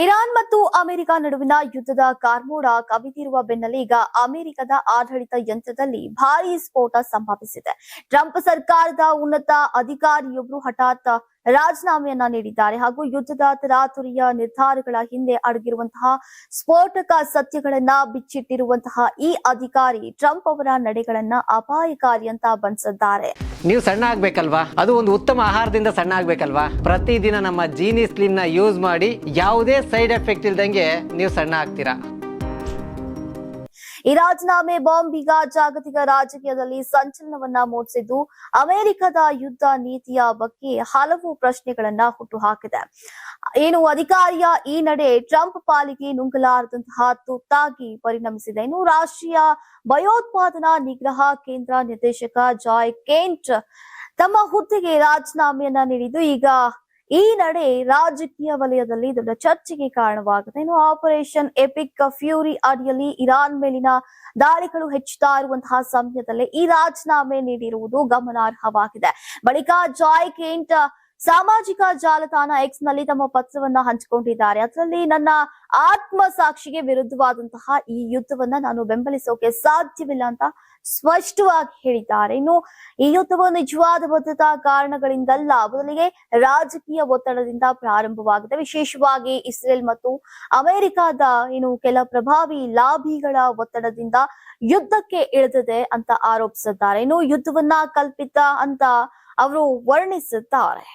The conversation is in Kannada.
ಇರಾನ್ ಮತ್ತು ಅಮೆರಿಕ ನಡುವಿನ ಯುದ್ಧದ ಕಾರ್ಮೋಡ ಕವಿದಿರುವ ಬೆನ್ನಲ್ಲೇ ಈಗ ಅಮೆರಿಕದ ಆಡಳಿತ ಯಂತ್ರದಲ್ಲಿ ಭಾರೀ ಸ್ಫೋಟ ಸಂಭವಿಸಿದೆ. ಟ್ರಂಪ್ ಸರ್ಕಾರದ ಉನ್ನತ ಅಧಿಕಾರಿಯೊಬ್ಬರು ಹಠಾತ್ ರಾಜೀನಾಮೆಯನ್ನ ನೀಡಿದ್ದಾರೆ ಹಾಗೂ ಯುದ್ಧದ ತರಾತುರಿಯ ನಿರ್ಧಾರಗಳ ಹಿಂದೆ ಅಡಗಿರುವಂತಹ ಸ್ಫೋಟಕ ಸತ್ಯಗಳನ್ನ ಬಿಚ್ಚಿಟ್ಟಿರುವಂತಹ ಈ ಅಧಿಕಾರಿ ಟ್ರಂಪ್ ಅವರ ನಡೆಗಳನ್ನ ಅಪಾಯಕಾರಿ ಅಂತ ಬಣ್ಣಿಸಿದ್ದಾರೆ. ನೀವು ಸಣ್ಣ ಆಗ್ಬೇಕಲ್ವಾ? ಅದು ಒಂದು ಉತ್ತಮ ಆಹಾರದಿಂದ ಸಣ್ಣ ಆಗ್ಬೇಕಲ್ವಾ? ಪ್ರತಿದಿನ ನಮ್ಮ ಜೀನಿ ಸ್ಲಿಮ್ ನ ಯೂಸ್ ಮಾಡಿ ಯಾವುದೇ ಸೈಡ್ ಎಫೆಕ್ಟ್ ಇಲ್ದಂಗೆ ನೀವು ಸಣ್ಣ ಆಗ್ತೀರಾ. ಈ ರಾಜೀನಾಮೆ ಬಾಂಬ್ ಈಗ ಜಾಗತಿಕ ರಾಜಕೀಯದಲ್ಲಿ ಸಂಚಲನವನ್ನ ಮೂಡಿಸಿದ್ದು ಅಮೆರಿಕದ ಯುದ್ಧ ನೀತಿಯ ಬಗ್ಗೆ ಹಲವು ಪ್ರಶ್ನೆಗಳನ್ನ ಹುಟ್ಟುಹಾಕಿದೆ. ಅಧಿಕಾರಿಯ ಈ ನಡೆ ಟ್ರಂಪ್ ಪಾಲಿಗೆ ನುಂಗಲಾರದಂತಹ ತುತ್ತಾಗಿ ಪರಿಣಮಿಸಿದೆ. ರಾಷ್ಟ್ರೀಯ ಭಯೋತ್ಪಾದನಾ ನಿಗ್ರಹ ಕೇಂದ್ರ ನಿರ್ದೇಶಕ ಜಾಯ್ ಕೆಂಟ್ ತಮ್ಮ ಹುದ್ದೆಗೆ ರಾಜೀನಾಮೆಯನ್ನ ನೀಡಿದ್ದು ಈಗ ಈ ನಡೆ ರಾಜಕೀಯ ವಲಯದಲ್ಲಿ ದೊಡ್ಡ ಚರ್ಚೆಗೆ ಕಾರಣವಾಗಿದೆ. ಆಪರೇಷನ್ ಎಪಿಕ್ ಫ್ಯೂರಿ ಅಡಿಯಲ್ಲಿ ಇರಾನ್ ಮೇಲಿನ ದಾಳಿಗಳು ಹೆಚ್ಚುತ್ತಾ ಇರುವಂತಹ ಸಮಯದಲ್ಲೇ ಈ ರಾಜೀನಾಮೆ ನೀಡಿರುವುದು ಗಮನಾರ್ಹವಾಗಿದೆ. ಬಳಿಕ ಜಾಯ್ ಕೆಂಟ್ ಸಾಮಾಜಿಕ ಜಾಲತಾಣ ಎಕ್ಸ್ ನಲ್ಲಿ ತಮ್ಮ ಪತ್ರವನ್ನ ಹಂಚಿಕೊಂಡಿದ್ದಾರೆ. ಅದರಲ್ಲಿ ನನ್ನ ಆತ್ಮ ಸಾಕ್ಷಿಗೆ ವಿರುದ್ಧವಾದಂತಹ ಈ ಯುದ್ಧವನ್ನ ನಾನು ಬೆಂಬಲಿಸೋಕೆ ಸಾಧ್ಯವಿಲ್ಲ ಅಂತ ಸ್ಪಷ್ಟವಾಗಿ ಹೇಳಿದ್ದಾರೆ. ಈ ಯುದ್ಧವು ನಿಜವಾದ ಭದ್ರತಾ ಕಾರಣಗಳಿಂದಲ್ಲ, ಬದಲಿಗೆ ರಾಜಕೀಯ ಒತ್ತಡದಿಂದ ಪ್ರಾರಂಭವಾಗಿದೆ. ವಿಶೇಷವಾಗಿ ಇಸ್ರೇಲ್ ಮತ್ತು ಅಮೆರಿಕದ ಕೆಲ ಪ್ರಭಾವಿ ಲಾಬಿಗಳ ಒತ್ತಡದಿಂದ ಯುದ್ಧಕ್ಕೆ ಇಳಿದಿದೆ ಅಂತ ಆರೋಪಿಸಿದ್ದಾರೆ. ಯುದ್ಧವನ್ನ ಕಲ್ಪಿತ ಅಂತ ಅವರು ವರ್ಣಿಸಿದ್ದಾರೆ.